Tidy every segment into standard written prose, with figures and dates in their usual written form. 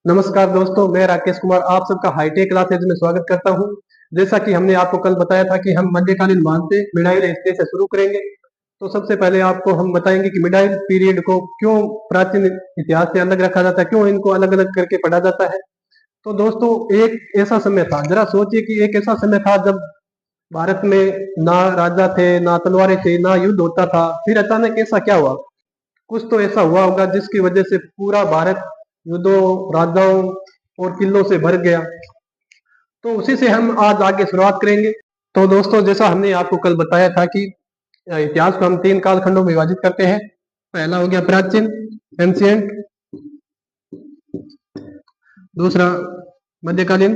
नमस्कार दोस्तों, मैं राकेश कुमार आप सबका हाईटेक क्लासेज में स्वागत करता हूं। जैसा कि हमने आपको कल बताया था कि हम मध्यकालीन भारत से मिडाइवल एज से शुरू करेंगे। तो सबसे पहले आपको हम बताएंगे कि मिडाइवल पीरियड को क्यों प्राचीन इतिहास से अलग रखा जाता है, क्यों इनको अलग अलग करके पढ़ा जाता है। तो दोस्तों, एक ऐसा समय था, जरा सोचिए कि एक ऐसा समय था जब भारत में ना राजा थे, ना तलवारें थी, ना युद्ध होता था। फिर अचानक ऐसा क्या हुआ? कुछ तो ऐसा हुआ होगा जिसकी वजह से पूरा भारत युद्धों, राजाओं और किलों से भर गया। तो उसी से हम आज आगे शुरुआत करेंगे। तो दोस्तों, जैसा हमने आपको कल बताया था कि इतिहास को हम 3 कालखंडों में विभाजित करते हैं। पहला हो गया प्राचीन, एंशियंट। दूसरा मध्यकालीन,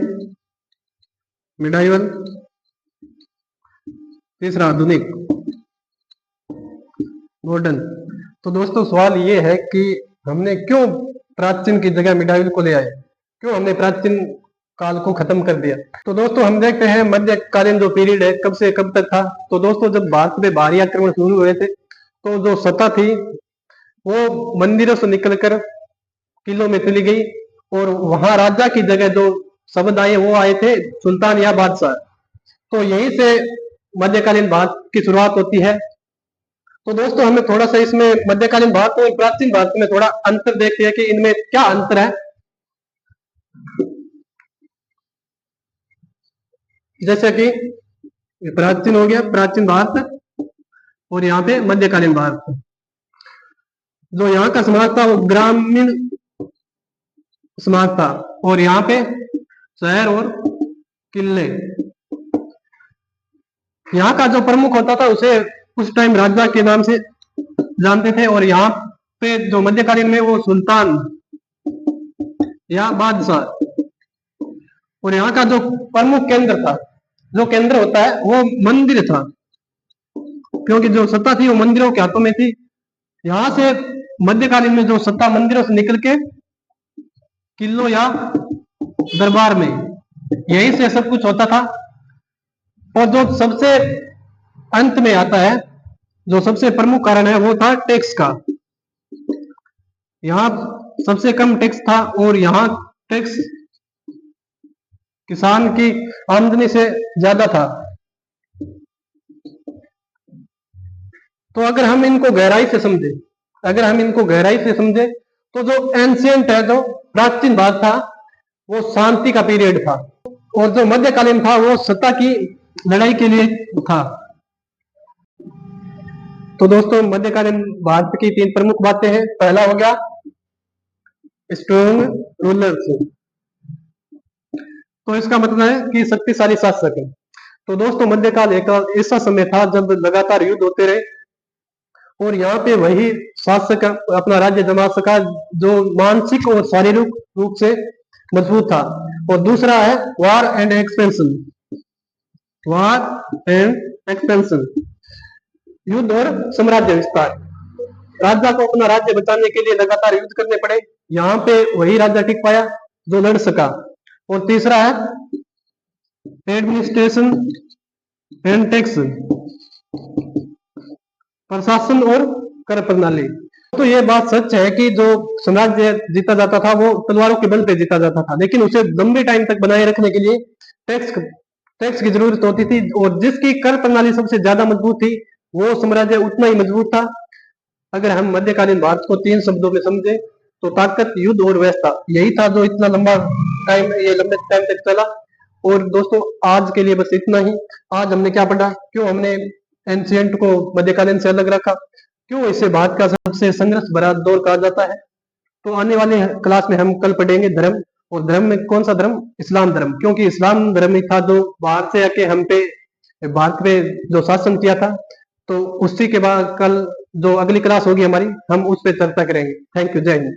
मिडाइवल। तीसरा आधुनिक, मॉडर्न। तो दोस्तों, सवाल ये है कि हमने क्यों प्राचीन की जगह मिडाइवल को ले आए, क्यों हमने प्राचीन काल को खत्म कर दिया। तो दोस्तों, हम देखते हैं मध्यकालीन जो पीरियड है कब से कब तक था। तो दोस्तों, जब भारत में बाहरी आक्रमण शुरू हुए थे तो जो सत्ता थी वो मंदिरों से निकलकर किलों में चली गई, और वहां राजा की जगह जो शब्द आए वो आए थे सुल्तान या बादशाह। तो यहीं से मध्यकालीन भारत की शुरुआत होती है। तो दोस्तों, हमें थोड़ा सा इसमें मध्यकालीन भारत और प्राचीन भारत में थोड़ा अंतर देखते हैं कि इनमें क्या अंतर है। जैसे कि प्राचीन हो गया प्राचीन भारत, और यहाँ पे मध्यकालीन भारत। जो यहाँ का समाज था वो ग्रामीण समाज था, और यहाँ पे शहर और किले। यहाँ का जो प्रमुख होता था उसे उस टाइम राजा के नाम से जानते थे, और यहाँ पे जो मध्यकालीन में वो सुल्तान या बादशाह। और यहाँ का जो प्रमुख केंद्र था, जो केंद्र होता है वो मंदिर था, क्योंकि जो सत्ता थी वो मंदिरों के हाथों में थी। यहाँ से मध्यकालीन में जो सत्ता मंदिरों से निकल के किलों या दरबार में, यही से सब कुछ होता था। और जो सबसे अंत में आता है, जो सबसे प्रमुख कारण है वो था टैक्स का। यहाँ सबसे कम टैक्स था, और यहाँ टैक्स किसान की आमदनी से ज्यादा था। तो अगर हम इनको गहराई से समझे, तो जो एंशियंट है, जो प्राचीन भारत था, वो शांति का पीरियड था, और जो मध्यकालीन था वो सत्ता की लड़ाई के लिए था। तो दोस्तों, मध्यकालीन भारत की 3 प्रमुख बातें हैं। पहला हो गया स्ट्रॉन्ग रूलर्स, तो इसका मतलब है कि शक्तिशाली शासक। तो दोस्तों, मध्यकाल एक ऐसा समय था जब लगातार युद्ध होते रहे, और यहाँ पे वही शासक अपना राज्य जमा सका जो मानसिक और शारीरिक रूप से मजबूत था। और दूसरा है वार एंड एक्सपेंशन, युद्ध और साम्राज्य विस्तार। राजा को अपना राज्य बचाने के लिए लगातार युद्ध करने पड़े, यहाँ पे वही राजा टिक पाया जो लड़ सका। और तीसरा है एडमिनिस्ट्रेशन एंड टैक्स, प्रशासन और कर प्रणाली। तो ये बात सच है कि जो साम्राज्य जीता जाता था वो तलवारों के बल पे जीता जाता था, लेकिन उसे लंबे टाइम तक बनाए रखने के लिए टैक्स की जरूरत होती थी, और जिसकी कर प्रणाली सबसे ज्यादा मजबूत थी वो साम्राज्य उतना ही मजबूत था। अगर हम मध्यकालीन भारत को 3 शब्दों में समझे तो ताकत, युद्ध और व्यवस्था, यही था जो इतना लंबे टाइम तक चला। और दोस्तों, आज के लिए बस इतना ही। आज हमने क्या पढ़ा, क्यों हमने एंशियंट को मध्यकालीन से अलग रखा, क्यों इसे भारत का सबसे संघर्ष भरा दौर कहा जाता है। तो आने वाले क्लास में हम कल पढ़ेंगे धर्म, और धर्म में कौन सा धर्म? इस्लाम धर्म, क्योंकि इस्लाम धर्म ही था जो बाहर से आके हम पे, भारत पे जो शासन किया था। तो उसी के बाद कल जो अगली क्लास होगी हमारी, हम उस पर चर्चा करेंगे। थैंक यू, जय हिंद।